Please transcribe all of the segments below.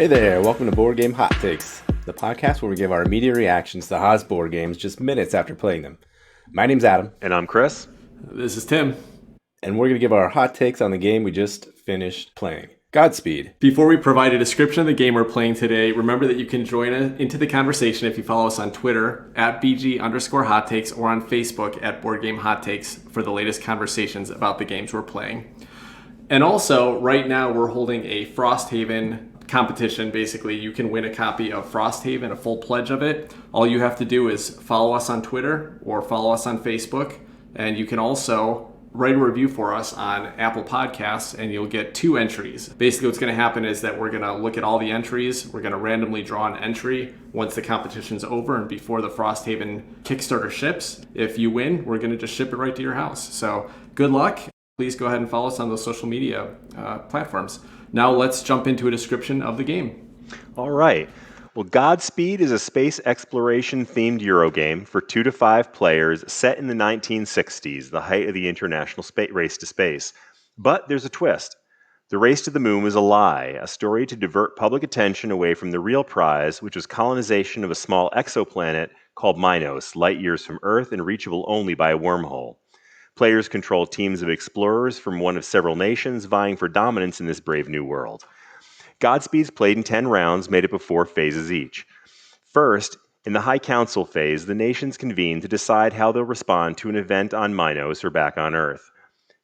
Hey there, welcome to Board Game Hot Takes, the podcast where we give our immediate reactions to Haas board games just minutes after playing them. My name's Adam. And I'm Chris. This is Tim. And we're going to give our hot takes on the game we just finished playing. Godspeed. Before we provide a description of the game we're playing today, remember that you can join into the conversation if you follow us on Twitter at BG_Hot Takes or on Facebook at Board Game Hot Takes for the latest conversations about the games we're playing. And also, right now we're holding a Frosthaven competition. Basically, you can win a copy of Frosthaven, a full pledge of it. All you have to do is follow us on Twitter or follow us on Facebook. And you can also write a review for us on Apple Podcasts and you'll get 2 entries. Basically, what's going to happen is that we're going to look at all the entries. We're going to randomly draw an entry once the competition's over and before the Frosthaven Kickstarter ships. If you win, we're going to just ship it right to your house. So good luck. Please go ahead and follow us on those social media platforms. Now let's jump into a description of the game. All right. Well, Godspeed is a space exploration-themed Eurogame for 2 to 5 players set in the 1960s, the height of the international race to space. But there's a twist. The race to the moon was a lie, a story to divert public attention away from the real prize, which was colonization of a small exoplanet called Minos, light years from Earth and reachable only by a wormhole. Players control teams of explorers from one of several nations vying for dominance in this brave new world. Godspeed's played in 10 rounds made up of 4 phases each. First, in the High Council phase, the nations convene to decide how they'll respond to an event on Minos or back on Earth.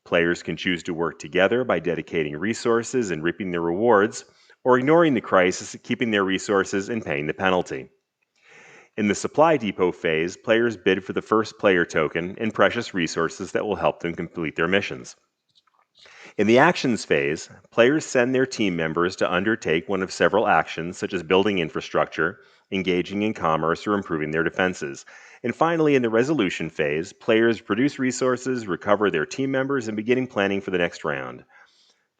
Players can choose to work together by dedicating resources and reaping the rewards, or ignoring the crisis, keeping their resources and paying the penalty. In the Supply Depot phase, players bid for the first player token and precious resources that will help them complete their missions. In the Actions phase, players send their team members to undertake one of several actions, such as building infrastructure, engaging in commerce, or improving their defenses. And finally, in the Resolution phase, players produce resources, recover their team members, and begin planning for the next round.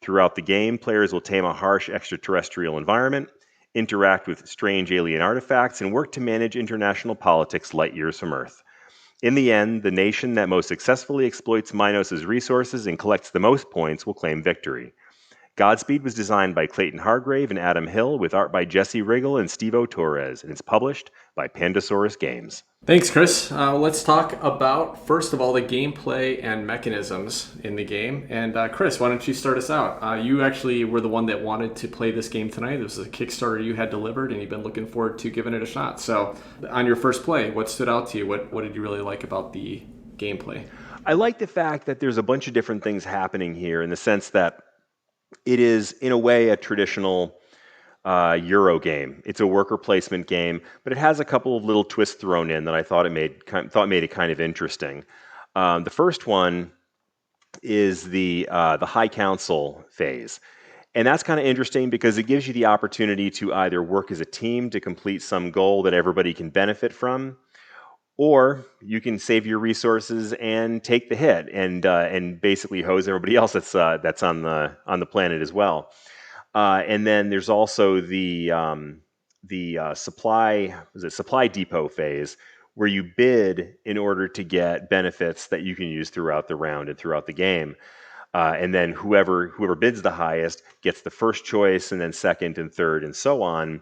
Throughout the game, players will tame a harsh extraterrestrial environment, interact with strange alien artifacts, and work to manage international politics light years from Earth. In the end, the nation that most successfully exploits Minos' resources and collects the most points will claim victory. Godspeed was designed by Clayton Hargrave and Adam Hill, with art by Jesse Riggle and Steve Torres, and it's published by Pandasaurus Games. Thanks, Chris. Let's talk about, first of all, the gameplay and mechanisms in the game. And Chris, why don't you start us out? You actually were the one that wanted to play this game tonight. This was a Kickstarter you had delivered, and you've been looking forward to giving it a shot. So on your first play, what stood out to you? What did you really like about the gameplay? I like the fact that there's a bunch of different things happening here in the sense that it is, in a way, a traditional Euro game. It's a worker placement game, but it has a couple of little twists thrown in that I thought made it kind of interesting. The first one is the High Council phase. And that's kind of interesting because it gives you the opportunity to either work as a team to complete some goal that everybody can benefit from, or you can save your resources and take the hit and basically hose everybody else that's on the planet as well. And then there's also the supply depot phase where you bid in order to get benefits that you can use throughout the round and throughout the game. And then whoever bids the highest gets the first choice, and then second and third, and so on.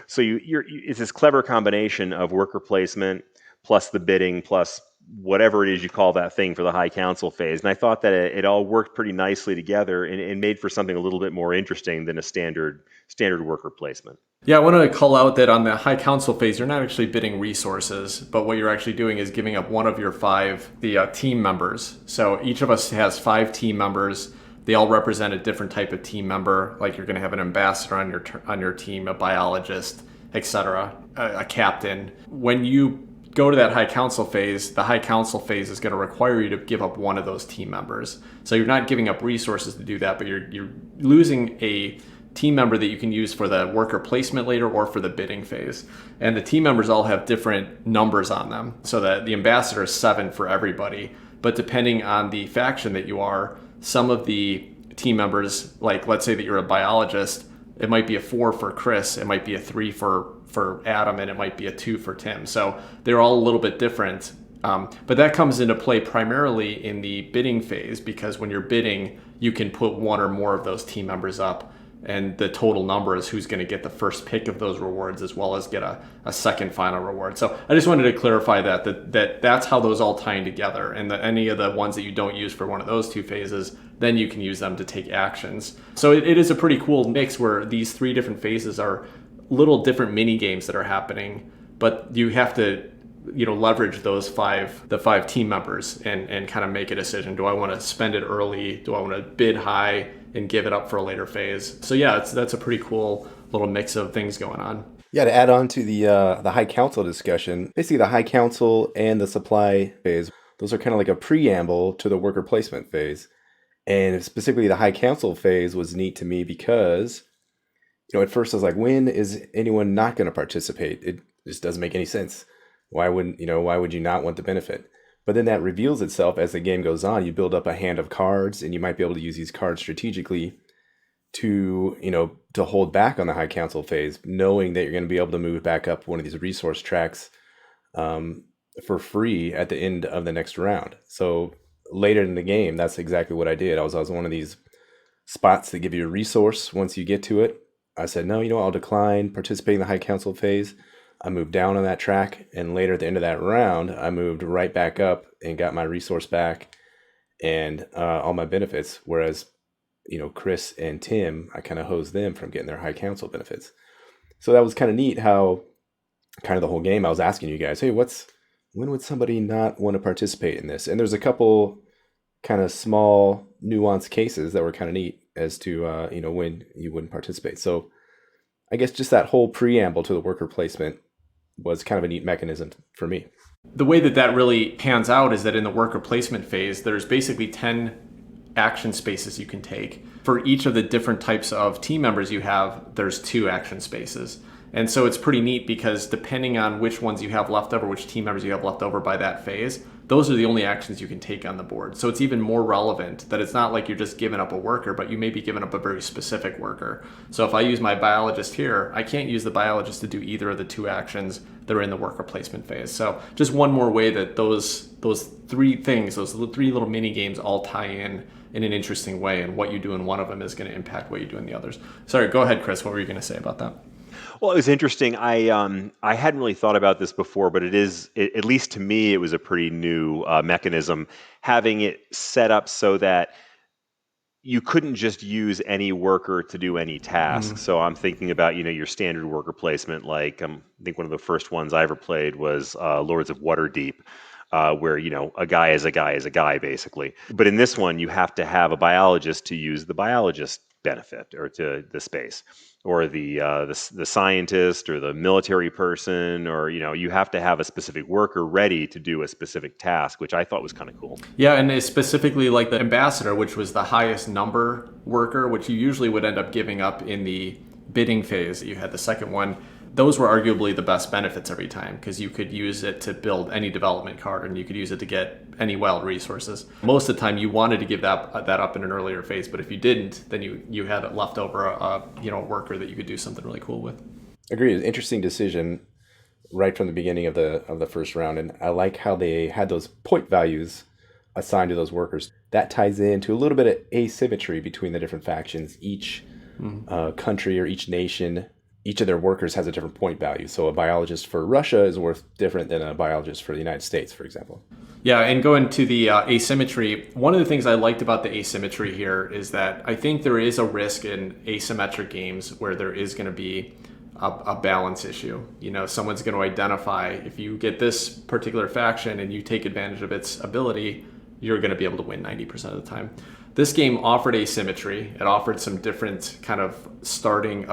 So it's this clever combination of worker placement plus the bidding, plus whatever it is you call that thing for the High Council phase. And I thought that it all worked pretty nicely together and made for something a little bit more interesting than a standard worker placement. Yeah, I want to call out that on the High Council phase, you're not actually bidding resources, but what you're actually doing is giving up one of your 5 team members. So each of us has 5 team members. They all represent a different type of team member. Like you're going to have an ambassador on your team, a biologist, etc., a captain. When you go to that High Council phase, the High Council phase is going to require you to give up one of those team members. So you're not giving up resources to do that, but you're losing a team member that you can use for the worker placement later or for the bidding phase. And the team members all have different numbers on them. So that the ambassador is 7 for everybody. But depending on the faction that you are, some of the team members, like let's say that you're a biologist, it might be a 4 for Chris, it might be a 3 for Adam, and it might be a 2 for Tim. So they're all a little bit different. But that comes into play primarily in the bidding phase, because when you're bidding, you can put one or more of those team members up. and the total number is who's going to get the first pick of those rewards as well as get a second final reward. So I just wanted to clarify that's how those all tie in together, and that any of the ones that you don't use for one of those two phases, then you can use them to take actions. So it is a pretty cool mix where these three different phases are little different mini games that are happening, but you have to leverage the five team members and kind of make a decision. Do I want to spend it early? Do I want to bid high and give it up for a later phase? So yeah, that's a pretty cool little mix of things going on. Yeah, to add on to the High Council discussion, basically the High Council and the supply phase, those are kind of like a preamble to the worker placement phase. And specifically the High Council phase was neat to me because, at first I was like, when is anyone not going to participate? It just doesn't make any sense. Why would you not want the benefit? But then that reveals itself as the game goes on. You build up a hand of cards, and you might be able to use these cards strategically to hold back on the High Council phase, knowing that you're going to be able to move back up one of these resource tracks for free at the end of the next round. So later in the game, that's exactly what I did. I was one of these spots that give you a resource once you get to it. I said, no, I'll decline participating in the High Council phase. I moved down on that track, and later at the end of that round, I moved right back up and got my resource back and all my benefits. Whereas, Chris and Tim, I kind of hosed them from getting their High Council benefits. So that was kind of neat how kind of the whole game I was asking you guys, hey, when would somebody not want to participate in this? And there's a couple kind of small nuanced cases that were kind of neat as to, when you wouldn't participate. So I guess just that whole preamble to the worker placement was kind of a neat mechanism for me. The way that really pans out is that in the worker placement phase, there's basically 10 action spaces you can take. For each of the different types of team members you have, there's 2 action spaces. And so it's pretty neat because depending on which ones you have left over, which team members you have left over by that phase, those are the only actions you can take on the board. So it's even more relevant that it's not like you're just giving up a worker, but you may be giving up a very specific worker. So if I use my biologist here, I can't use the biologist to do either of the 2 actions that are in the worker placement phase. So just one more way that those 3 things, those 3 little mini games all tie in an interesting way, and what you do in one of them is going to impact what you do in the others. Sorry, go ahead, Chris. What were you going to say about that? Well, it was interesting. I hadn't really thought about this before, but at least to me, it was a pretty new mechanism, having it set up so that you couldn't just use any worker to do any task. So I'm thinking about, your standard worker placement. Like I think one of the first ones I ever played was Lords of Waterdeep, where, a guy is a guy is a guy, basically. But in this one, you have to have a biologist to use the biologist benefit or to the space, or the scientist or the military person, or you have to have a specific worker ready to do a specific task, which I thought was kind of cool. Yeah, and specifically like the ambassador, which was the highest number worker, which you usually would end up giving up in the bidding phase that you had the second one. Those were arguably the best benefits every time because you could use it to build any development card and you could use it to get any wild resources. Most of the time you wanted to give that up in an earlier phase, but if you didn't, then you had it left over a worker that you could do something really cool with. Agreed. Interesting decision right from the beginning of the first round, and I like how they had those point values assigned to those workers. That ties into a little bit of asymmetry between the different factions. Each country or each nation, each of their workers has a different point value. So a biologist for Russia is worth different than a biologist for the United States, for example. Yeah, and going to the asymmetry, one of the things I liked about the asymmetry here is that I think there is a risk in asymmetric games where there is going to be a balance issue. Someone's going to identify if you get this particular faction and you take advantage of its ability, you're going to be able to win 90% of the time. This game offered asymmetry. It offered some different kind of starting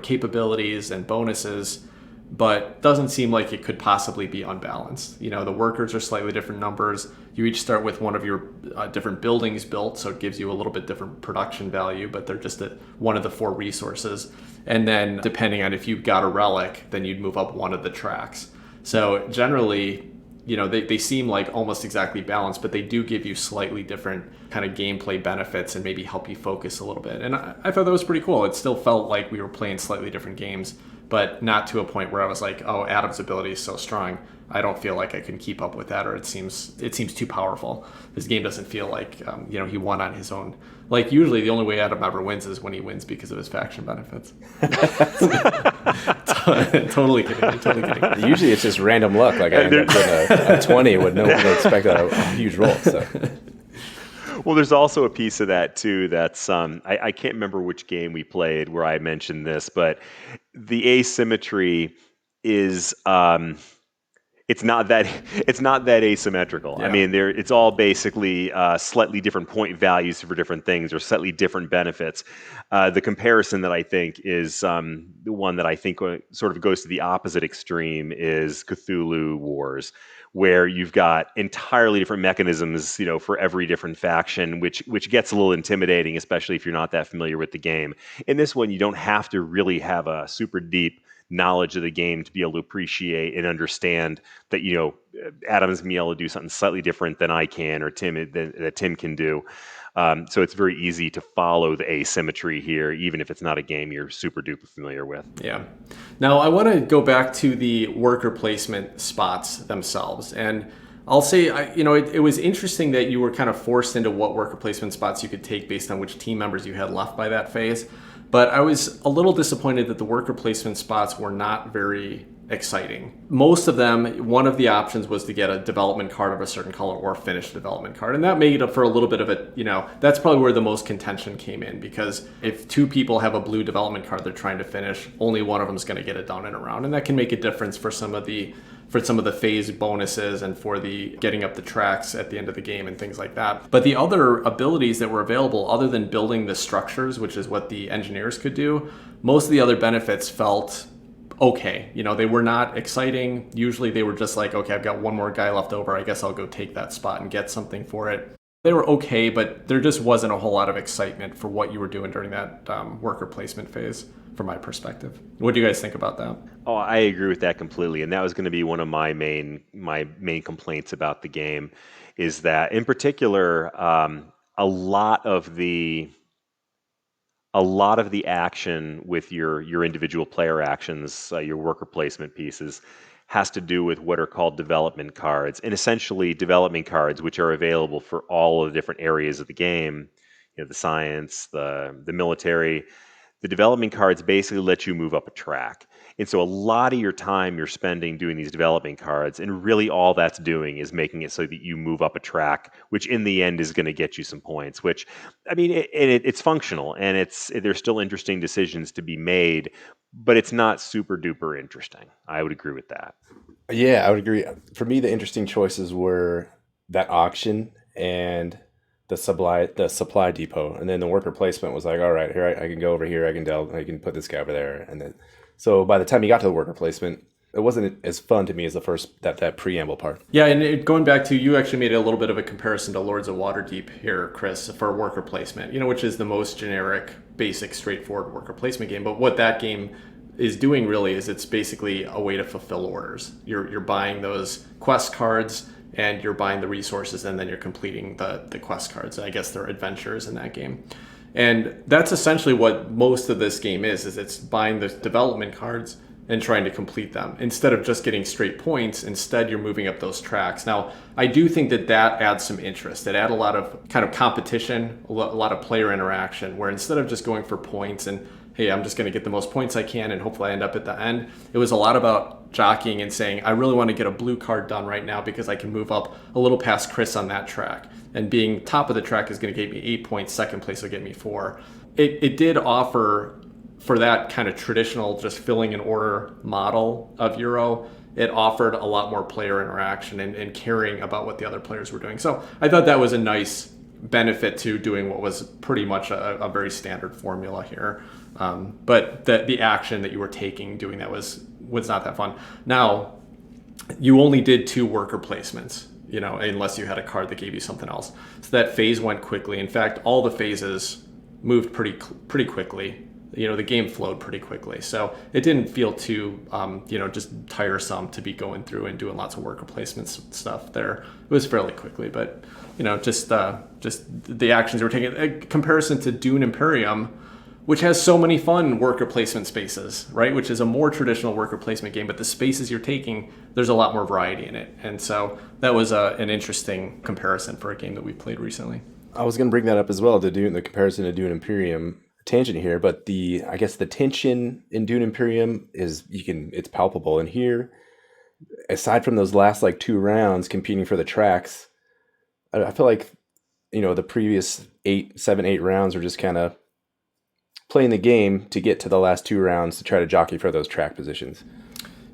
capabilities and bonuses, but doesn't seem like it could possibly be unbalanced. The workers are slightly different numbers. You each start with one of your different buildings built, so it gives you a little bit different production value, but they're just one of the 4 resources. And then depending on if you've got a relic, then you'd move up one of the tracks. So generally, they seem like almost exactly balanced, but they do give you slightly different kind of gameplay benefits and maybe help you focus a little bit. And I thought that was pretty cool. It still felt like we were playing slightly different games, but not to a point where I was like, oh, Adam's ability is so strong. I don't feel like I can keep up with that, or it seems too powerful. This game doesn't feel like he won on his own. Like usually, the only way Adam ever wins is when he wins because of his faction benefits. Totally kidding. Totally kidding. Usually, it's just random luck. Like I end up getting a 20 when no one would expect a huge roll. So. Well, there's also a piece of that too. That's I can't remember which game we played where I mentioned this, but the asymmetry is. It's not that asymmetrical. Yeah. I mean, it's all basically slightly different point values for different things or slightly different benefits. The comparison that I think is the one that I think sort of goes to the opposite extreme is Cthulhu Wars, where you've got entirely different mechanisms, for every different faction, which gets a little intimidating, especially if you're not that familiar with the game. In this one, you don't have to really have a super deep knowledge of the game to be able to appreciate and understand that Adam's gonna be able to do something slightly different than I can or that Tim can do. So it's very easy to follow the asymmetry here, even if it's not a game you're super duper familiar with. Yeah. Now I want to go back to the worker placement spots themselves, and I'll say, it was interesting that you were kind of forced into what worker placement spots you could take based on which team members you had left by that phase. But I was a little disappointed that the worker placement spots were not very exciting. Most of them, one of the options was to get a development card of a certain color or a finished development card. And that made up for a little bit of it, that's probably where the most contention came in, because if two people have a blue development card they're trying to finish, only one of them is going to get it done in a round. And that can make a difference for some of the phase bonuses and for the getting up the tracks at the end of the game and things like that. But the other abilities that were available, other than building the structures, which is what the engineers could do, most of the other benefits felt okay. They were not exciting. Usually they were just like, okay, I've got one more guy left over. I guess I'll go take that spot and get something for it. They were okay, but there just wasn't a whole lot of excitement for what you were doing during that worker placement phase, from my perspective. What do you guys think about that? Oh, I agree with that completely, and that was going to be one of my main complaints about the game, is that in particular, a lot of the action with your individual player actions, your worker placement pieces, has to do with what are called development cards, and essentially development cards which are available for all of the different areas of the game, the science, the military. The development cards basically let you move up a track. And so a lot of your time you're spending doing these development cards, and really all that's doing is making it so that you move up a track, which in the end is going to get you some points, which, I mean, it's functional, and there's still interesting decisions to be made, but it's not super duper interesting. I would agree with that. Yeah, I would agree. For me, the interesting choices were that auction and the supply depot, and then the worker placement was like, all right, here I can go over here, I can put this guy over there, and then so by the time you got to the worker placement, it wasn't as fun to me as the first that preamble part. Yeah, and going back to, you actually made a little bit of a comparison to Lords of Waterdeep here, Chris, for worker placement, which is the most generic, basic, straightforward worker placement game. But what that game is doing really is it's basically a way to fulfill orders. You're buying those quest cards, and you're buying the resources, and then you're completing the quest cards. I guess they're adventures in that game. And that's essentially what most of this game is it's buying the development cards and trying to complete them. Instead of just getting straight points, instead you're moving up those tracks. Now, I do think that adds some interest. It adds a lot of kind of competition, a lot of player interaction, where instead of just going for points and, hey, I'm just going to get the most points I can and hopefully I end up at the end, it was a lot about jockeying and saying, I really want to get a blue card done right now because I can move up a little past Chris on that track. And being top of the track is going to get me 8 points, second place will get me 4. It did offer, for that kind of traditional just filling an order model of Euro, it offered a lot more player interaction and caring about what the other players were doing. So I thought that was a nice benefit to doing what was pretty much a very standard formula here. But the action that you were taking doing that was not that fun. Now, you only did 2 worker placements, unless you had a card that gave you something else. So that phase went quickly. In fact, all the phases moved pretty quickly. The game flowed pretty quickly. So it didn't feel too, just tiresome to be going through and doing lots of worker placements stuff there. It was fairly quickly, but, just the actions you were taking. In comparison to Dune Imperium, which has so many fun worker placement spaces, right? Which is a more traditional worker placement game, but the spaces you're taking, there's a lot more variety in it. And so that was an interesting comparison for a game that we played recently. I was going to bring that up as well, to do the comparison to Dune Imperium. Tangent here, but I guess the tension in Dune Imperium is it's palpable. And here, aside from those last like 2 rounds competing for the tracks, I feel like the previous 8 rounds are just kind of playing the game to get to the last 2 rounds to try to jockey for those track positions.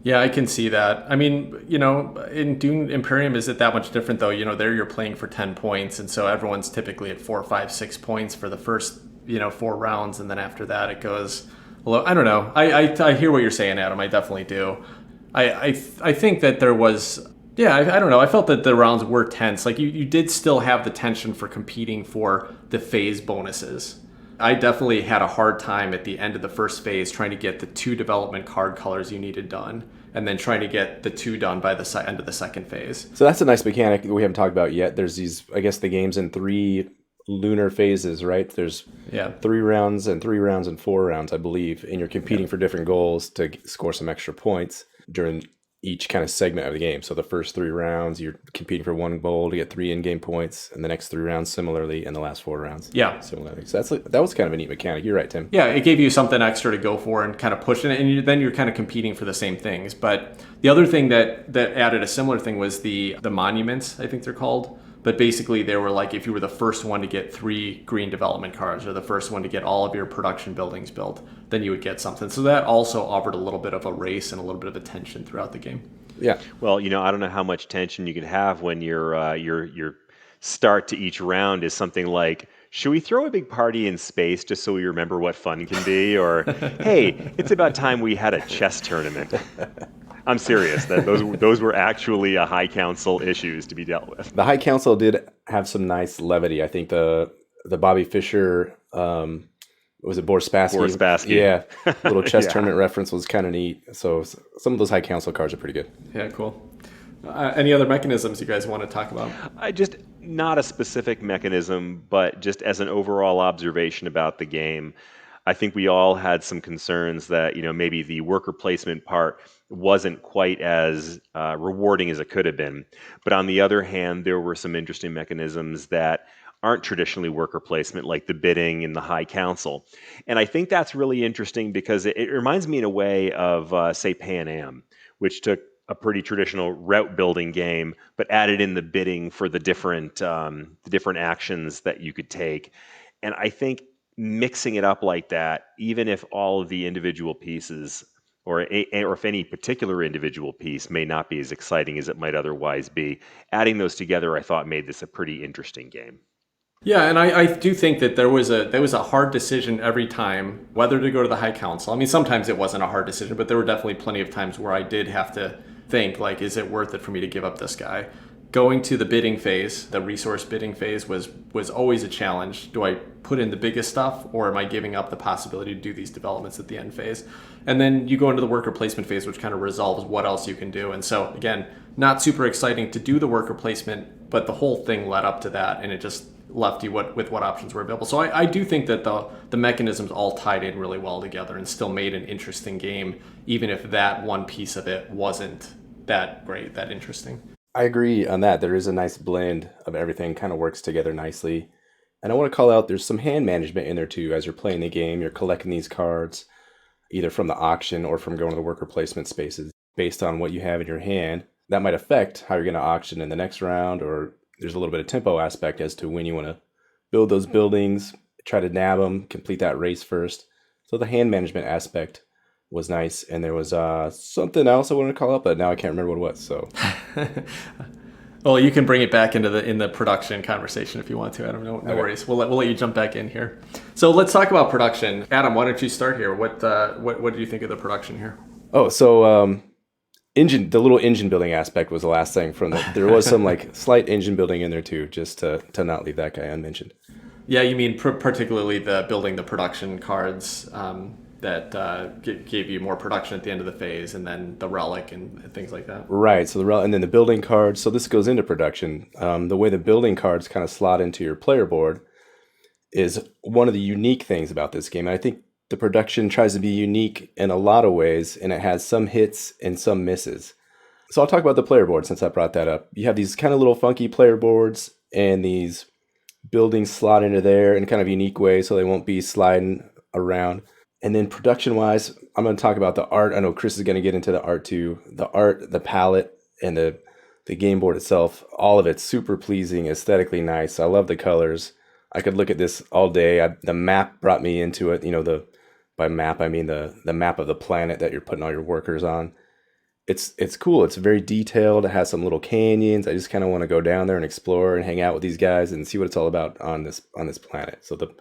Yeah, I can see that. I mean, in Dune Imperium, is it that much different though? There you're playing for 10 points, and so everyone's typically at 4, 5, 6 points for the first 4 rounds, and then after that it goes. Well, I don't know. I hear what you're saying, Adam. I definitely do. I think that there was. Yeah, I don't know. I felt that the rounds were tense. Like you did still have the tension for competing for the phase bonuses. I definitely had a hard time at the end of the first phase trying to get the 2 development card colors you needed done, and then trying to get the 2 done by the end of the second phase. So that's a nice mechanic that we haven't talked about yet. There's these, I guess the game's in 3 lunar phases, right? There's 3 rounds and 3 rounds and 4 rounds, I believe, and you're competing for different goals to score some extra points during each kind of segment of the game. So the first 3 rounds, you're competing for 1 goal to get 3 in-game points, and the next 3 rounds similarly, and the last 4 rounds. Yeah. Similarly. So that was kind of a neat mechanic. You're right, Tim. Yeah, it gave you something extra to go for and kind of pushing it, and then you're kind of competing for the same things. But the other thing that added a similar thing was the monuments, I think they're called. But basically, they were like, if you were the first one to get 3 green development cards, or the first one to get all of your production buildings built, then you would get something. So that also offered a little bit of a race and a little bit of a tension throughout the game. Yeah. Well, I don't know how much tension you can have when your start to each round is something like, should we throw a big party in space just so we remember what fun can be? Or, hey, it's about time we had a chess tournament. I'm serious. That those were actually High Council issues to be dealt with. The High Council did have some nice levity. I think the Bobby Fischer, was it Boris Spassky? Boris Spassky. Yeah, little chess tournament reference was kind of neat. So some of those High Council cards are pretty good. Yeah, cool. Any other mechanisms you guys want to talk about? Just not a specific mechanism, but just as an overall observation about the game. I think we all had some concerns that maybe the worker placement part wasn't quite as rewarding as it could have been. But on the other hand, there were some interesting mechanisms that aren't traditionally worker placement, like the bidding and the High Council. And I think that's really interesting because it reminds me in a way of, say, Pan Am, which took a pretty traditional route building game, but added in the bidding for the different actions that you could take. And I think mixing it up like that, even if all of the individual pieces or if any particular individual piece may not be as exciting as it might otherwise be, adding those together, I thought made this a pretty interesting game. Yeah, and I do think that there was a hard decision every time whether to go to the High Council. I mean, sometimes it wasn't a hard decision, but there were definitely plenty of times where I did have to think, like, is it worth it for me to give up this guy? Going to the bidding phase, the resource bidding phase, was always a challenge. Do I put in the biggest stuff, or am I giving up the possibility to do these developments at the end phase? And then you go into the worker placement phase, which kind of resolves what else you can do. And so, again, not super exciting to do the worker placement, but the whole thing led up to that, and it just left you with what options were available. So I do think that the mechanisms all tied in really well together and still made an interesting game, even if that one piece of it wasn't that great, that interesting. I agree on that. There is a nice blend of everything, kind of works together nicely. And I want to call out, there's some hand management in there too. As you're playing the game, you're collecting these cards, either from the auction or from going to the worker placement spaces. Based on what you have in your hand, that might affect how you're going to auction in the next round, or there's a little bit of tempo aspect as to when you want to build those buildings, try to nab them, complete that race first. So the hand management aspect was nice. And there was something else I wanted to call out, but now I can't remember what it was. So, well, you can bring it back into the production conversation if you want to. Adam, no worries. We'll let you jump back in here. So let's talk about production. Adam, why don't you start here? What did you think of the production here? Oh, so the little engine building aspect was the last thing from there was some like slight engine building in there too, just to not leave that guy unmentioned. Yeah, you mean particularly the building the production cards that gave you more production at the end of the phase, and then the relic and things like that. Right. So the relic, and then the building cards. So this goes into production. The way the building cards kind of slot into your player board is one of the unique things about this game. And I think the production tries to be unique in a lot of ways, and it has some hits and some misses. So I'll talk about the player board since I brought that up. You have these kind of little funky player boards and these buildings slot into there in kind of unique ways so they won't be sliding around. And then production wise, I'm going to talk about the art. I know Chris is going to get into the art too. The art, the palette, and the game board itself, all of it's super pleasing, aesthetically nice. I love the colors. I could look at this all day. The map brought me into it. By map I mean the map of the planet that you're putting all your workers on. It's cool. It's very detailed. It has some little canyons. I just kind of want to go down there and explore and hang out with these guys and see what it's all about on this planet. So the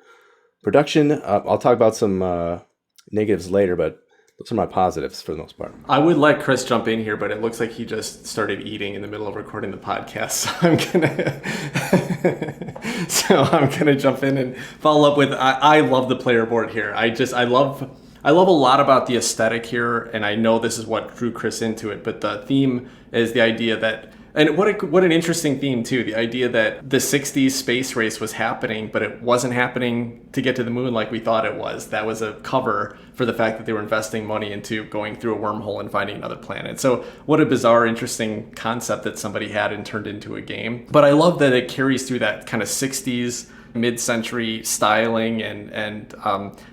production, I'll talk about some negatives later, but those are my positives for the most part. I would let Chris jump in here, but it looks like he just started eating in the middle of recording the podcast. So I'm gonna jump in and follow up with. I love the player board here. I love a lot about the aesthetic here, and I know this is what drew Chris into it. But the theme is the idea that. And what an interesting theme too, the idea that the 60s space race was happening, but it wasn't happening to get to the moon like we thought it was. That was a cover for the fact that they were investing money into going through a wormhole and finding another planet. So what a bizarre, interesting concept that somebody had and turned into a game. But I love that it carries through that kind of 60s mid-century styling and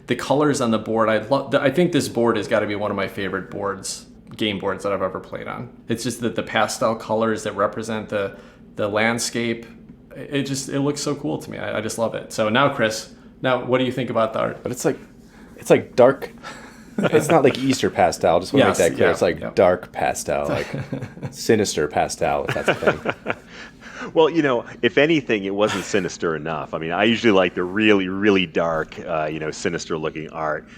the colors on the board. I think this board has got to be one of my favorite game boards that I've ever played on. It's just that the pastel colors that represent the landscape, it looks so cool to me. I just love it. So now, Chris, what do you think about the art? But it's like dark. It's not like Easter pastel. Just want to make that clear. It's like dark pastel, like sinister pastel, if that's a thing. Well, if anything, it wasn't sinister enough. I mean, I usually like the really, really dark, sinister looking art.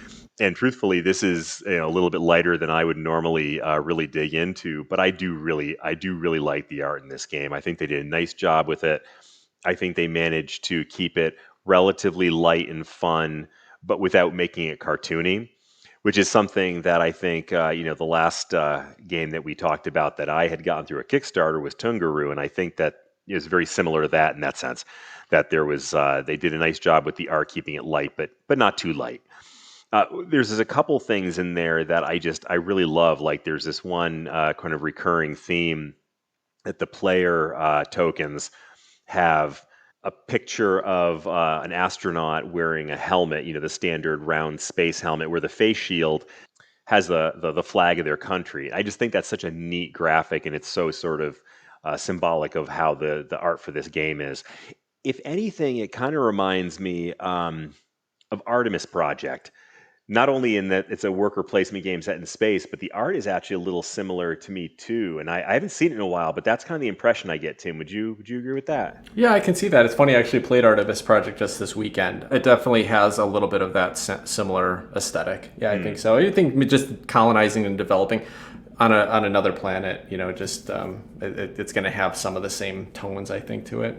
And truthfully, this is a little bit lighter than I would normally really dig into. But I do really like the art in this game. I think they did a nice job with it. I think they managed to keep it relatively light and fun, but without making it cartoony, which is something that I think, the last game that we talked about that I had gotten through a Kickstarter was Tungaroo. And I think that is very similar to that in that sense, that there was, they did a nice job with the art, keeping it light, but not too light. There's a couple things in there that I really love. Like there's this one kind of recurring theme that the player tokens have a picture of an astronaut wearing a helmet, the standard round space helmet, where the face shield has the flag of their country. I just think that's such a neat graphic, and it's so sort of symbolic of how the art for this game is. If anything, it kind of reminds me of Artemis Project. Not only in that it's a worker placement game set in space, but the art is actually a little similar to me too. And I haven't seen it in a while, but that's kind of the impression I get, Tim. Would you agree with that? Yeah, I can see that. It's funny, I actually played Artemis Project just this weekend. It definitely has a little bit of that similar aesthetic. Yeah, I think so. I think just colonizing and developing on another planet, it's going to have some of the same tones, I think, to it.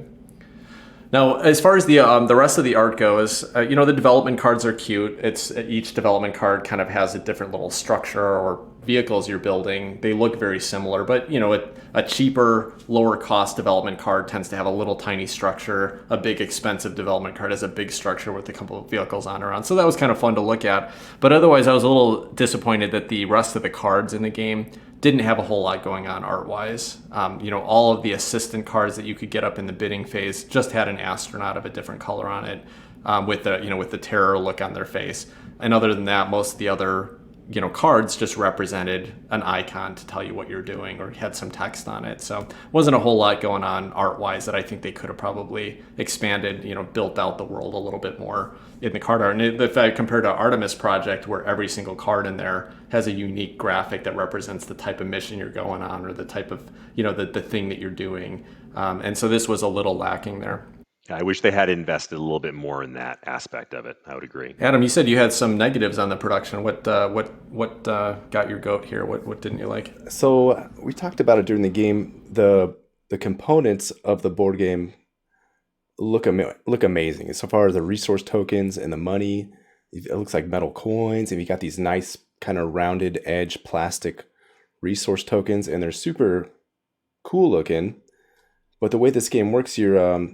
Now, as far as the rest of the art goes, the development cards are cute. Each development card kind of has a different little structure or vehicles you're building. They look very similar, but a cheaper, lower cost development card tends to have a little tiny structure. A big, expensive development card has a big structure with a couple of vehicles on around. So that was kind of fun to look at. But otherwise, I was a little disappointed that the rest of the cards in the game didn't have a whole lot going on art-wise. All of the assistant cards that you could get up in the bidding phase just had an astronaut of a different color on it, with the terror look on their face. And other than that, most of the other cards just represented an icon to tell you what you're doing or had some text on it. So wasn't a whole lot going on art-wise that I think they could have probably expanded, built out the world a little bit more in the card art. And if I compare to Artemis Project, where every single card in there has a unique graphic that represents the type of mission you're going on or the type of, the thing that you're doing. And so this was a little lacking there. I wish they had invested a little bit more in that aspect of it. I would agree. Adam, you said you had some negatives on the production. What got your goat here? What didn't you like? So we talked about it during the game. The components of the board game look amazing. So far as the resource tokens and the money, it looks like metal coins, and you got these nice kind of rounded edge plastic resource tokens, and they're super cool looking. But the way this game works, you're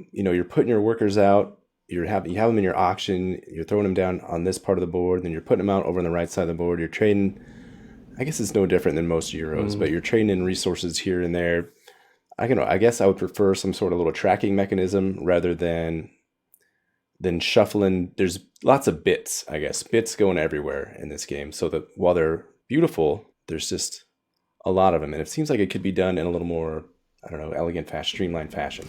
putting your workers out you have them in your auction. You're throwing them down on this part of the board, then you're putting them out over on the right side of the board. You're trading. I guess it's no different than most Euros, but you're trading in resources here and there. I can. I guess I would prefer some sort of little tracking mechanism rather than shuffling. There's lots of bits. I guess bits going everywhere in this game. So that while they're beautiful, there's just a lot of them, and it seems like it could be done in a little more, I don't know, elegant fashion, streamlined fashion.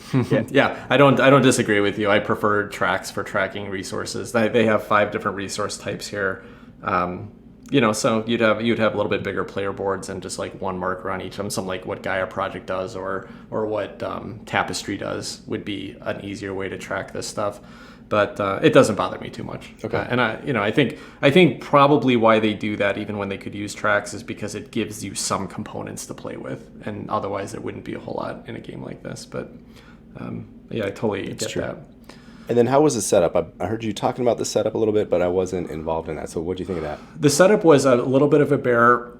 Yeah, I don't disagree with you. I prefer tracks for tracking resources. They have 5 different resource types here. So you'd have a little bit bigger player boards and just like one marker on each of them. Something like what Gaia Project does or what Tapestry does would be an easier way to track this stuff. But it doesn't bother me too much. Okay. And I think probably why they do that, even when they could use tracks, is because it gives you some components to play with, and otherwise there wouldn't be a whole lot in a game like this. But yeah, I totally get true. that. And then how was the setup? I heard you talking about the setup a little bit, but I wasn't involved in that. So what do you think of that? The setup was a little bit of a bear,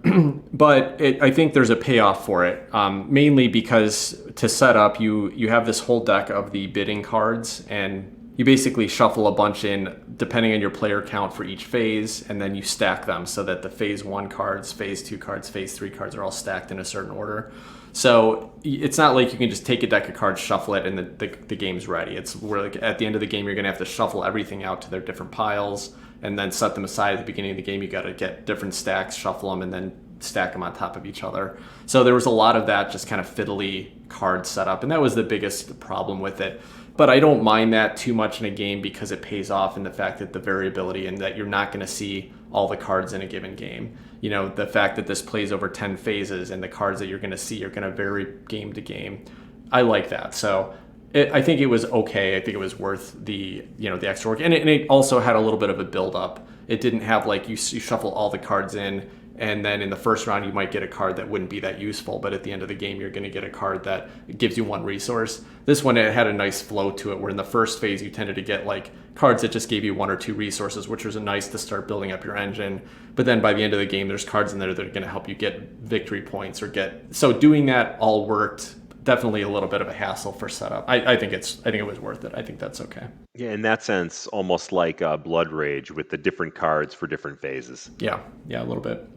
but I think there's a payoff for it. Mainly because to set up, you have this whole deck of the bidding cards, and you basically shuffle a bunch in depending on your player count for each phase, and then you stack them so that the phase 1 cards, phase 2 cards, phase 3 cards are all stacked in a certain order. So it's not like you can just take a deck of cards, shuffle it, and the game's ready. It's where like at the end of the game, you're going to have to shuffle everything out to their different piles and then set them aside at the beginning of the game. You got to get different stacks, shuffle them, and then stack them on top of each other. So there was a lot of that just kind of fiddly card setup, and that was the biggest problem with it. But I don't mind that too much in a game because it pays off in the fact that the variability and that you're not going to see all the cards in a given game. The fact that this plays over 10 phases and the cards that you're going to see are going to vary game to game. I like that. So I think it was okay. I think it was worth the extra work. And it also had a little bit of a build up. It didn't have like you shuffle all the cards in, and then in the first round you might get a card that wouldn't be that useful, but at the end of the game you're going to get a card that gives you 1 resource. This one, it had a nice flow to it, where in the first phase you tended to get like cards that just gave you 1 or 2 resources, which was nice to start building up your engine. But then by the end of the game there's cards in there that are going to help you get victory points so doing that all worked. Definitely a little bit of a hassle for setup. I think it was worth it. I think that's okay. Yeah, in that sense, almost like Blood Rage with the different cards for different phases. Yeah, a little bit.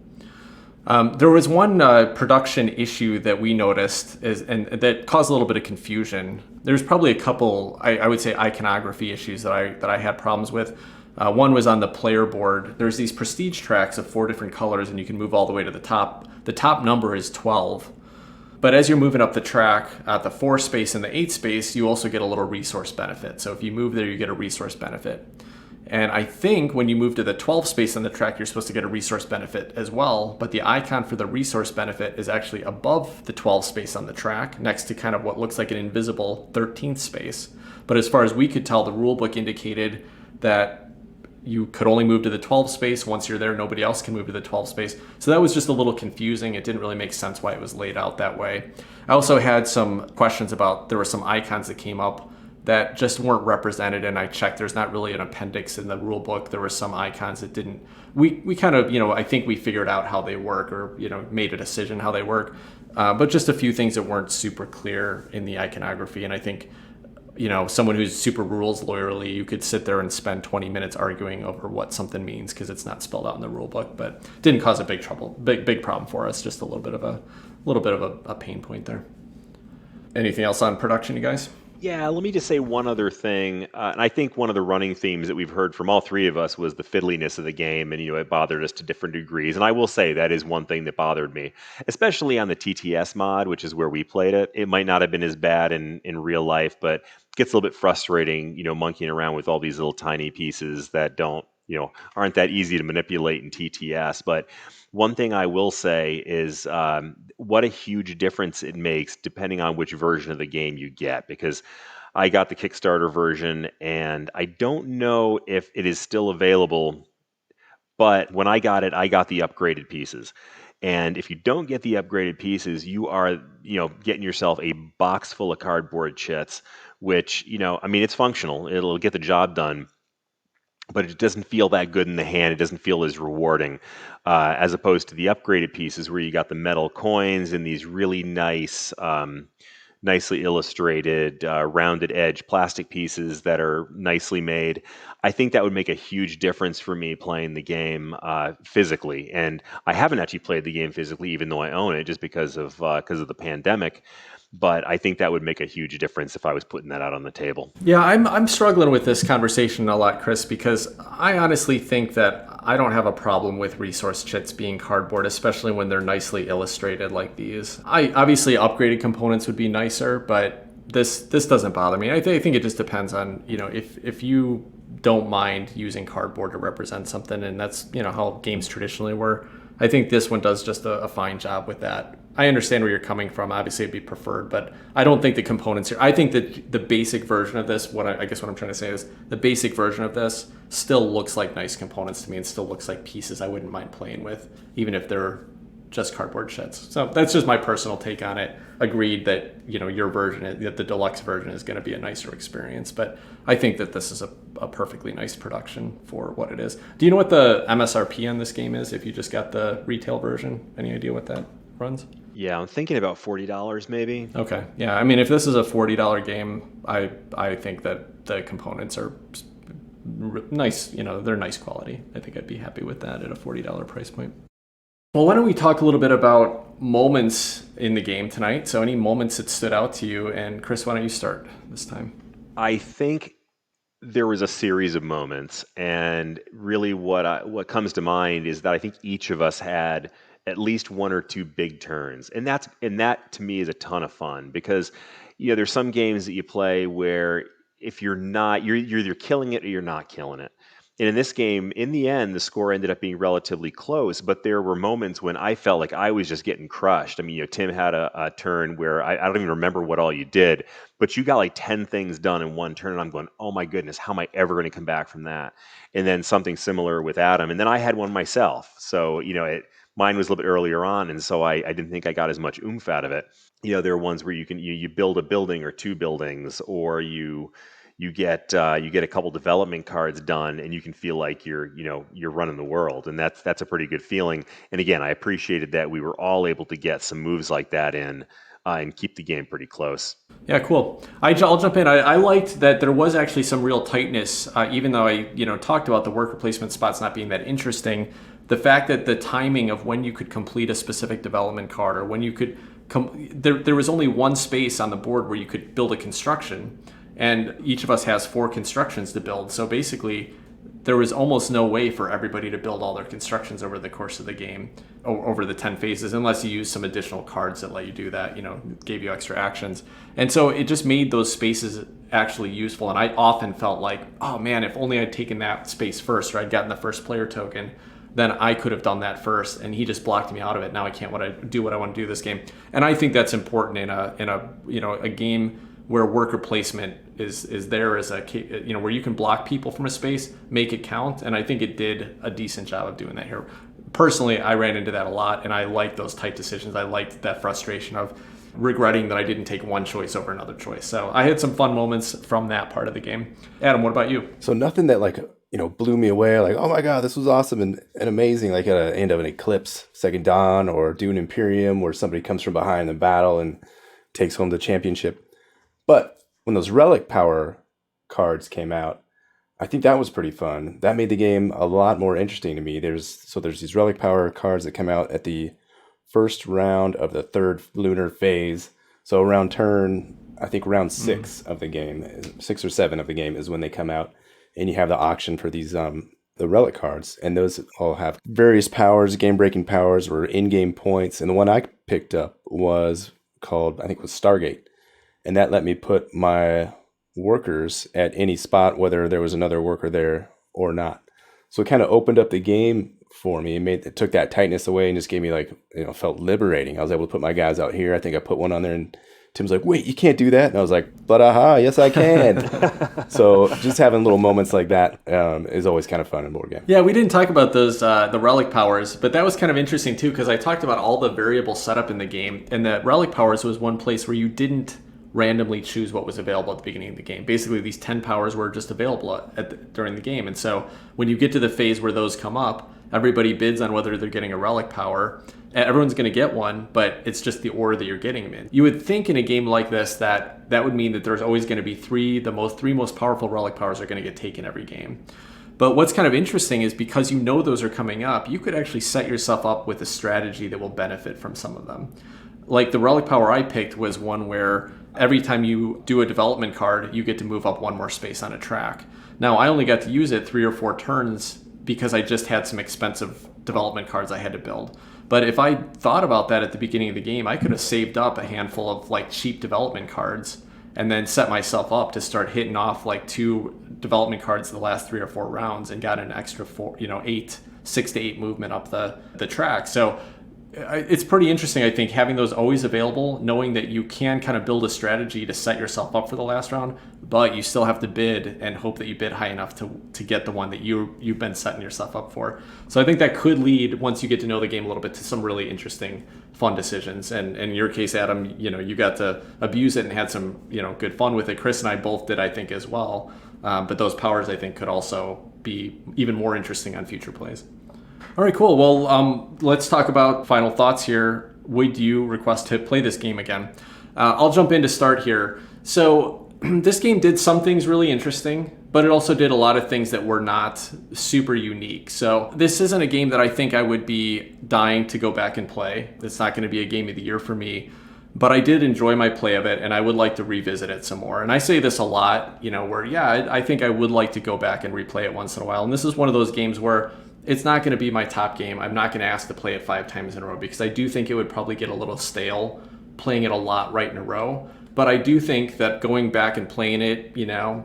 There was one production issue that we noticed and that caused a little bit of confusion. There's probably a couple, I would say, iconography issues that I had problems with. One was on the player board. There's these prestige tracks of 4 different colors, and you can move all the way to the top. The top number is 12. But as you're moving up the track, at the 4 space and the 8 space, you also get a little resource benefit. So if you move there, you get a resource benefit. And I think when you move to the 12 space on the track, you're supposed to get a resource benefit as well. But the icon for the resource benefit is actually above the 12 space on the track, next to kind of what looks like an invisible 13th space. But as far as we could tell, the rulebook indicated that you could only move to the 12 space. Once you're there, nobody else can move to the 12 space. So that was just a little confusing. It didn't really make sense why it was laid out that way. I also had some questions about, there were some icons that came up that just weren't represented, and I checked. There's not really an appendix in the rule book. There were some icons that didn't. We kind of, I think we figured out how they work, or made a decision how they work, but just a few things that weren't super clear in the iconography. And I think, someone who's super rules lawyerly, you could sit there and spend 20 minutes arguing over what something means because it's not spelled out in the rule book. But didn't cause a big problem for us. Just a little bit of a pain point there. Anything else on production, you guys? Yeah, let me just say one other thing. And I think one of the running themes that we've heard from all 3 of us was the fiddliness of the game. And, it bothered us to different degrees. And I will say that is one thing that bothered me, especially on the TTS mod, which is where we played it. It might not have been as bad in real life, but it gets a little bit frustrating, monkeying around with all these little tiny pieces that aren't that easy to manipulate in TTS. But one thing I will say is what a huge difference it makes depending on which version of the game you get, because I got the Kickstarter version and I don't know if it is still available, but when I got it, I got the upgraded pieces. And if you don't get the upgraded pieces, you are, getting yourself a box full of cardboard chits, which, it's functional. It'll get the job done, but it doesn't feel that good in the hand. It doesn't feel as rewarding as opposed to the upgraded pieces where you got the metal coins and these really nice nicely illustrated, rounded edge plastic pieces that are nicely made. I think that would make a huge difference for me playing the game physically. And I haven't actually played the game physically, even though I own it, just because of the pandemic. But I think that would make a huge difference if I was putting that out on the table. Yeah, I'm struggling with this conversation a lot, Chris, because I honestly think that I don't have a problem with resource chits being cardboard, especially when they're nicely illustrated like these. I obviously upgraded components would be nicer, but this doesn't bother me. I think it just depends on, if you don't mind using cardboard to represent something, and that's how games traditionally were. I think this one does just a fine job with that. I understand where you're coming from. Obviously, it'd be preferred, but I don't think the components here. I think that the basic version of this, I guess what I'm trying to say is the basic version of this still looks like nice components to me, and still looks like pieces I wouldn't mind playing with, even if they're just cardboard sheds. So that's just my personal take on it. Agreed that your version, that the deluxe version, is going to be a nicer experience, but I think that this is a perfectly nice production for what it is. Do you know what the MSRP on this game is? If you just got the retail version, any idea what that runs? Yeah, I'm thinking about $40 maybe. Okay, yeah. I mean, if this is a $40 game, I think that the components are nice. They're nice quality. I think I'd be happy with that at a $40 price point. Well, why don't we talk a little bit about moments in the game tonight? So any moments that stood out to you? And Chris, why don't you start this time? I think there was a series of moments, and really what comes to mind is that I think each of us had at least one or two big turns, and that to me is a ton of fun, because there's some games that you play where if you're not, you're either killing it or you're not killing it. And in this game, in the end, the score ended up being relatively close, but there were moments when I felt like I was just getting crushed. I mean, Tim had a turn where I don't even remember what all you did, but you got like 10 things done in one turn, and I'm going, oh my goodness, how am I ever going to come back from that? And then something similar with Adam. And then I had one myself. So, mine was a little bit earlier on, and so I didn't think I got as much oomph out of it. There are ones where you build a building or two buildings, or you get a couple development cards done, and you can feel like you're running the world, and that's a pretty good feeling. And again, I appreciated that we were all able to get some moves like that in and keep the game pretty close. Yeah, cool. I'll jump in. I liked that there was actually some real tightness, even though I talked about the worker placement spots not being that interesting. The fact that the timing of when you could complete a specific development card, or when you could there was only one space on the board where you could build a construction. And each of us has 4 constructions to build. So basically, there was almost no way for everybody to build all their constructions over the course of the game, over the 10 phases, unless you use some additional cards that let you do that, gave you extra actions. And so it just made those spaces actually useful. And I often felt like, oh man, if only I'd taken that space first, or I'd gotten the first player token, then I could have done that first, and he just blocked me out of it. Now I can't do what I want to do this game. And I think that's important in a game where worker placement is there as where you can block people from a space, make it count. And I think it did a decent job of doing that here. Personally, I ran into that a lot, and I liked those tight decisions. I liked that frustration of regretting that I didn't take one choice over another choice. So I had some fun moments from that part of the game. Adam, what about you? So nothing that blew me away, like, oh my God, this was awesome and amazing, like at the end of an Eclipse, Second Dawn, or Dune Imperium, where somebody comes from behind the battle and takes home the championship. But when those relic power cards came out, I think that was pretty fun. That made the game a lot more interesting to me. There's these relic power cards that come out at the first round of the 3rd lunar phase. So around round 6 of the game, 6 or 7 of the game is when they come out, and you have the auction for these the relic cards, and those all have various powers, game-breaking powers, or in-game points. And the one I picked up was called, I think it was Stargate. And that let me put my workers at any spot, whether there was another worker there or not. So it kind of opened up the game for me. It took that tightness away and just gave me felt liberating. I was able to put my guys out here. I think I put one on there, and Tim's like, wait, you can't do that? And I was like, but yes, I can. So just having little moments like that is always kind of fun in board game. Yeah, we didn't talk about those, the relic powers, but that was kind of interesting too, because I talked about all the variable setup in the game, and the relic powers was one place where you didn't randomly choose what was available at the beginning of the game. Basically, these 10 powers were just available during the game. And so when you get to the phase where those come up, everybody bids on whether they're getting a relic power. Everyone's going to get one, but it's just the order that you're getting them in. You would think in a game like this that would mean that there's always going to be three most powerful relic powers are going to get taken every game. But what's kind of interesting is because you know those are coming up, you could actually set yourself up with a strategy that will benefit from some of them. Like the relic power I picked was one where every time you do a development card, you get to move up one more space on a track. Now, I only got to use it 3 or 4 turns because I just had some expensive development cards I had to build. But if I thought about that at the beginning of the game, I could have saved up a handful of like cheap development cards and then set myself up to start hitting off like 2 development cards in the last 3 or 4 rounds and got an extra 6 to 8 movement up the track. So it's pretty interesting, I think, having those always available, knowing that you can kind of build a strategy to set yourself up for the last round, but you still have to bid and hope that you bid high enough to get the one that you've been setting yourself up for. So I think that could lead, once you get to know the game a little bit, to some really interesting, fun decisions. And in your case, Adam, you got to abuse it and had some, good fun with it. Chris and I both did, I think, as well. But those powers, I think, could also be even more interesting on future plays. All right, cool. Well, let's talk about final thoughts here. Would you request to play this game again? I'll jump in to start here. So this game did some things really interesting, but it also did a lot of things that were not super unique. So this isn't a game that I think I would be dying to go back and play. It's not going to be a game of the year for me, but I did enjoy my play of it, and I would like to revisit it some more. And I say this a lot, I think I would like to go back and replay it once in a while. And this is one of those games where it's not going to be my top game. I'm not going to ask to play it 5 times in a row because I do think it would probably get a little stale playing it a lot right in a row. But I do think that going back and playing it,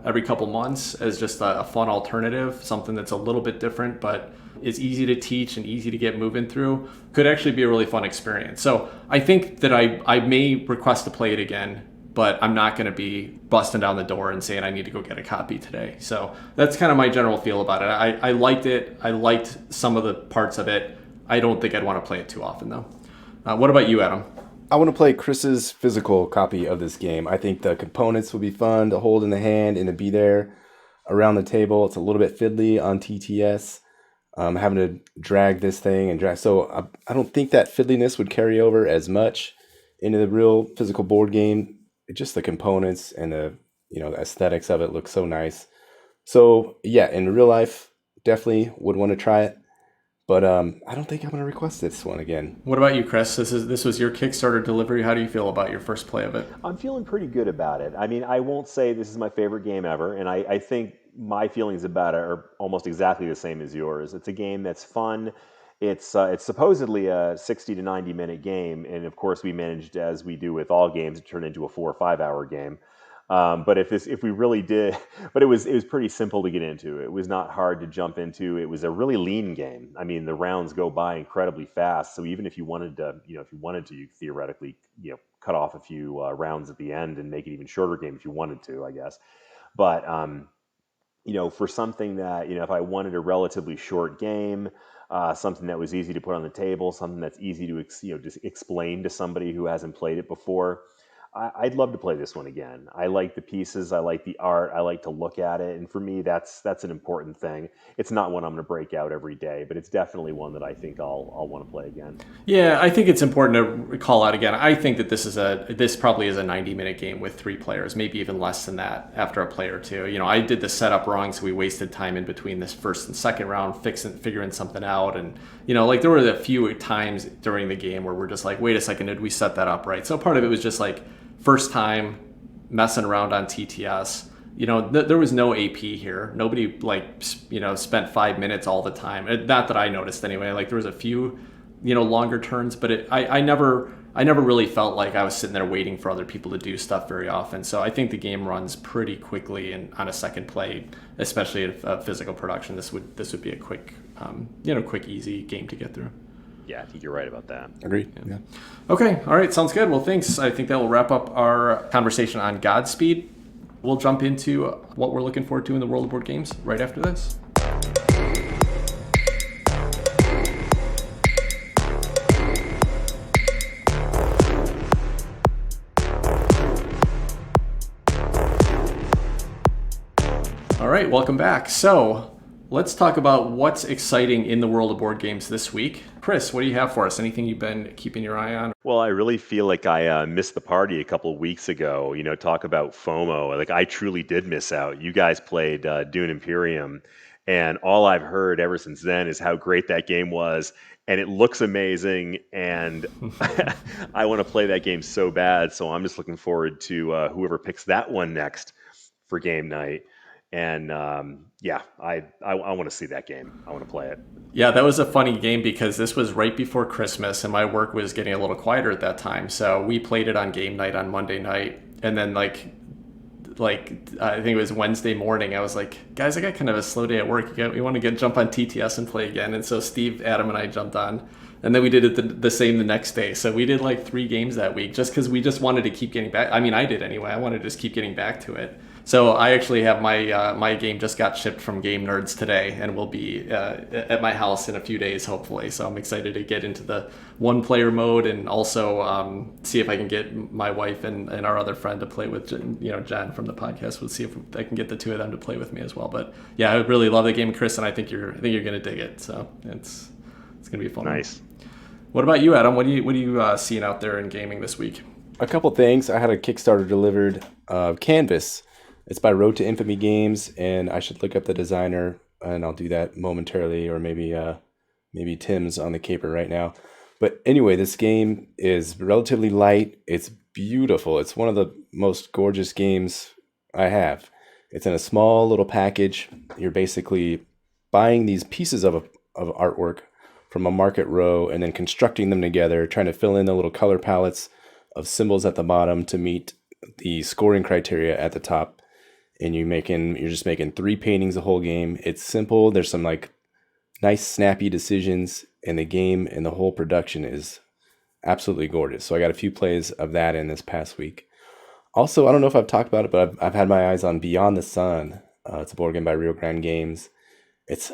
every couple months as just a fun alternative, something that's a little bit different, but is easy to teach and easy to get moving through, could actually be a really fun experience. So I think that I may request to play it again, but I'm not going to be busting down the door and saying I need to go get a copy today. So that's kind of my general feel about it. I liked it. I liked some of the parts of it. I don't think I'd want to play it too often, though. What about you, Adam? I want to play Chris's physical copy of this game. I think the components would be fun to hold in the hand and to be there around the table. It's a little bit fiddly on TTS, having to drag this thing and drag. So I don't think that fiddliness would carry over as much into the real physical board game. Just the components and the aesthetics of it look so nice. So yeah, in real life, definitely would want to try it. But I don't think I'm going to request this one again. What about you, Chris? This was your Kickstarter delivery. How do you feel about your first play of it? I'm feeling pretty good about it. I mean, I won't say this is my favorite game ever, and I think my feelings about it are almost exactly the same as yours. It's a game that's fun. It's supposedly a 60 to 90 minute game, and of course we managed, as we do with all games, to turn into a 4 or 5 hour game. But if we really did, but it was pretty simple to get into. It was not hard to jump into. It was a really lean game. I mean, the rounds go by incredibly fast. So even if you wanted to, you could theoretically, cut off a few rounds at the end and make it even shorter game if you wanted to, I guess. But for something that, if I wanted a relatively short game, something that was easy to put on the table, something that's easy to just explain to somebody who hasn't played it before, I'd love to play this one again. I like the pieces, I like the art, I like to look at it, and for me, that's an important thing. It's not one I'm going to break out every day, but it's definitely one that I think I'll want to play again. Yeah, I think it's important to call out again. I think that this probably is a 90-minute game with 3 players, maybe even less than that after a play or two. I did the setup wrong, so we wasted time in between this first and second round figuring something out, and there were a few times during the game where we're just like, wait a second, did we set that up right? So part of it was just like first time messing around on TTS. There was no AP here. Nobody spent 5 minutes all the time. Not that I noticed anyway. There was a few, longer turns, but I never really felt like I was sitting there waiting for other people to do stuff very often. So I think the game runs pretty quickly, and on a second play, especially a physical production, this would be a quick, easy game to get through. Yeah, I think you're right about that. Agreed. Yeah. Okay. All right. Sounds good. Well, thanks. I think that will wrap up our conversation on Godspeed. We'll jump into what we're looking forward to in the world of board games right after this. All right, welcome back. So let's talk about what's exciting in the world of board games this week. Chris, what do you have for us? Anything you've been keeping your eye on? Well, I really feel like I missed the party a couple of weeks ago. Talk about FOMO. Like, I truly did miss out. You guys played Dune Imperium, and all I've heard ever since then is how great that game was, and it looks amazing, and I want to play that game so bad. So I'm just looking forward to whoever picks that one next for game night. And yeah, I want to see that game. I want to play it. Yeah, that was a funny game because this was right before Christmas and my work was getting a little quieter at that time. So we played it on game night on Monday night. And then like I think it was Wednesday morning, I was like, guys, I got kind of a slow day at work. We want to jump on TTS and play again. And so Steve, Adam, and I jumped on. And then we did it the same the next day. So we did like 3 games that week just because we just wanted to keep getting back. I mean, I did anyway. I wanted to just keep getting back to it. So I actually have my game just got shipped from Game Nerds today and will be at my house in a few days, hopefully. So I'm excited to get into the 1-player mode and also see if I can get my wife and our other friend to play with, Jen from the podcast. We'll see if I can get the 2 of them to play with me as well. But yeah, I really love the game, Chris, and I think you're gonna dig it. So it's gonna be fun. Nice. What about you, Adam? What are you seeing out there in gaming this week? A couple things. I had a Kickstarter delivered, Canvas. It's by Road to Infamy Games, and I should look up the designer, and I'll do that momentarily, or maybe Tim's on the caper right now. But anyway, this game is relatively light. It's beautiful. It's one of the most gorgeous games I have. It's in a small little package. You're basically buying these pieces of artwork from a market row and then constructing them together, trying to fill in the little color palettes of symbols at the bottom to meet the scoring criteria at the top. And you're just making 3 paintings the whole game. It's simple. There's some like nice snappy decisions, and the game and the whole production is absolutely gorgeous. So I got a few plays of that in this past week. Also, I don't know if I've talked about it, but I've had my eyes on Beyond the Sun. It's a board game by Rio Grande Games. It's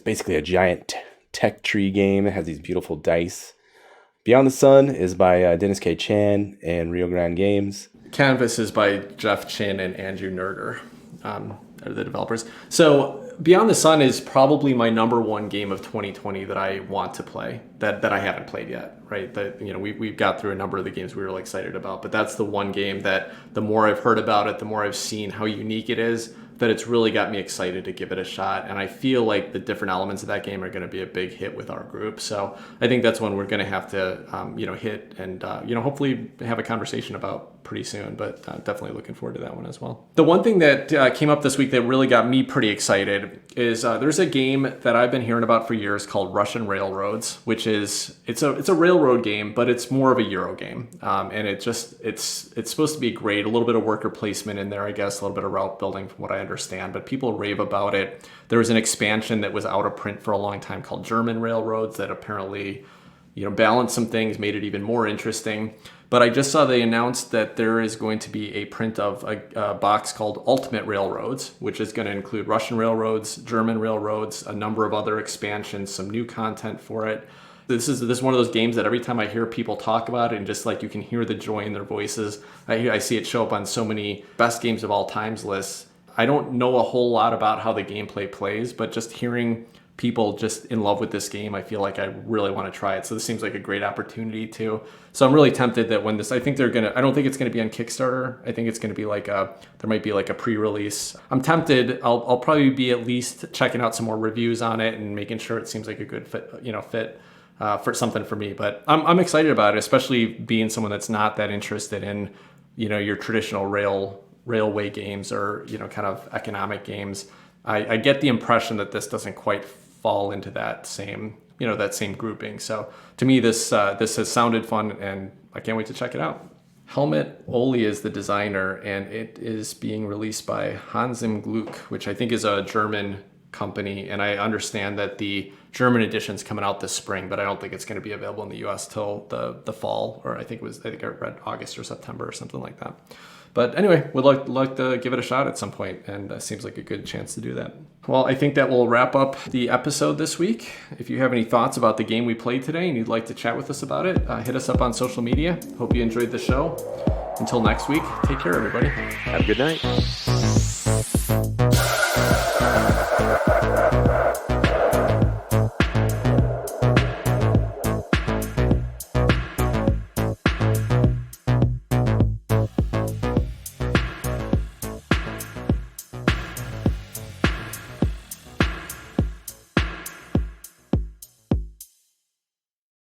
basically a giant tech tree game. It has these beautiful dice. Beyond the Sun is by Dennis K. Chan and Rio Grande Games. Canvas is by Jeff Chin and Andrew Nerder, are the developers. So Beyond the Sun is probably my number 1 game of 2020 that I want to play that I haven't played yet, right? We've got through a number of the games we were really excited about, but that's the one game that the more I've heard about it, the more I've seen how unique it is, that it's really got me excited to give it a shot. And I feel like the different elements of that game are going to be a big hit with our group. So I think that's one we're going to have to, hit and, hopefully have a conversation about pretty soon, but definitely looking forward to that one as well. The one thing that came up this week that really got me pretty excited is there's a game that I've been hearing about for years called Russian Railroads, which is, it's a railroad game, but it's more of a Euro game. And it's supposed to be great. A little bit of worker placement in there, I guess, a little bit of route building from what I understand, but people rave about it. There was an expansion that was out of print for a long time called German Railroads that apparently, balanced some things, made it even more interesting. But I just saw they announced that there is going to be a print of a box called Ultimate Railroads, which is going to include Russian railroads, German railroads, a number of other expansions, some new content for it. This is one of those games that every time I hear people talk about it, and just like you can hear the joy in their voices, I see it show up on so many best games of all times lists. I don't know a whole lot about how the gameplay plays, but just hearing people just in love with this game, I feel like I really want to try it. So this seems like a great opportunity too. So I'm really tempted that when this, I don't think it's going to be on Kickstarter. I think it's going to be there might be like a pre-release. I'm tempted. I'll probably be at least checking out some more reviews on it and making sure it seems like a good fit for something for me. But I'm excited about it, especially being someone that's not that interested in, your traditional railway games or, kind of economic games. I get the impression that this doesn't quite fall into that same grouping. So to me, this has sounded fun, and I can't wait to check it out. Helmut Oli is the designer, and it is being released by Hans im Glück, which I think is a German company. And I understand that the German edition's coming out this spring, but I don't think it's going to be available in the US till the fall, or I think I read August or September or something like that. But anyway, would like to give it a shot at some point, and seems like a good chance to do that. Well, I think that will wrap up the episode this week. If you have any thoughts about the game we played today and you'd like to chat with us about it, hit us up on social media. Hope you enjoyed the show. Until next week, take care, everybody. Have a good night.